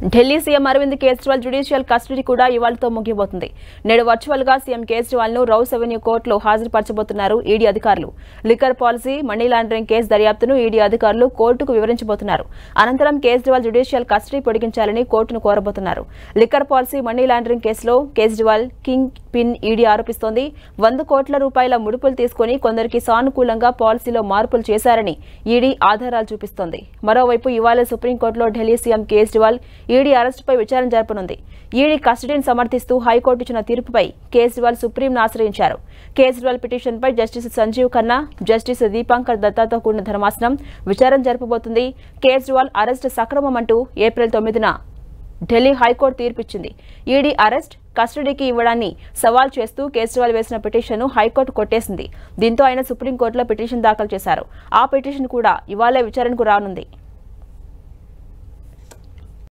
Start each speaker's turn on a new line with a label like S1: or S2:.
S1: Delhi CM Arvind Kejriwal judicial custody కూడా ఇవాళతో ముగియబోతుంది. నేడు వర్చువల్ గా సీఎం కేజ్రీవాల్ ను రౌస్ అవెన్యూ కోర్టులో హాజరుపరచబోతున్నారు ఈడీ అధికారులు. Liquor policy, money laundering case దర్యాప్తును ఈడీ అధికారులు కోర్టుకు వివరించబోతున్నారు. అనంతరం కేజ్రీవాల్ జ్యుడిషియల్ కస్టడీ పొడిగించాలని కోర్టును కోరబోతున్నారు. లిక్కర్ పాలసీ, మనీ లాండరింగ్ కేసులో కేజ్రీవాల్ కింగ్ పిన్ ఈడీ ఆరోపిస్తోంది. 100 కోట్ల రూపాయల ముడుపులు తీసుకుని కొందరికి సానుకూలంగా పాలసీలో మార్పులు చేశారని ఈడీ ఆధారాలు చూపిస్తోంది. మరోవైపు ఇవాళ సుప్రీంకోర్టులో ఢిల్లీ సీఎం కేజ్రీవాల్ ఈడీ అరెస్టుపై విచారణ జరపనుంది. ఈడీ కస్టడీని సమర్థిస్తూ హైకోర్టు ఇచ్చిన తీర్పుపై కేజ్రీవాల్ సుప్రీంను ఆశ్రయించారు. కేజ్రీవాల్ పిటిషన్పై జస్టిస్ సంజీవ్ ఖన్నా, జస్టిస్ దీపాంకర్ దత్తాతో కూడిన ధర్మాసనం విచారణ జరపబోతుంది. కేజ్రీవాల్ అరెస్టు సక్రమమంటూ ఏప్రిల్ 9న ఢిల్లీ హైకోర్టు తీర్పిచ్చింది. ఈడీ అరెస్ట్, కస్టడీకి ఇవ్వడాన్ని సవాల్ చేస్తూ కేజ్రీవాల్ వేసిన పిటిషన్ను హైకోర్టు కొట్టేసింది. దీంతో ఆయన సుప్రీంకోర్టులో పిటిషన్ దాఖలు చేశారు. ఆ పిటిషన్ కూడా ఇవాళ విచారణకు రానుంది.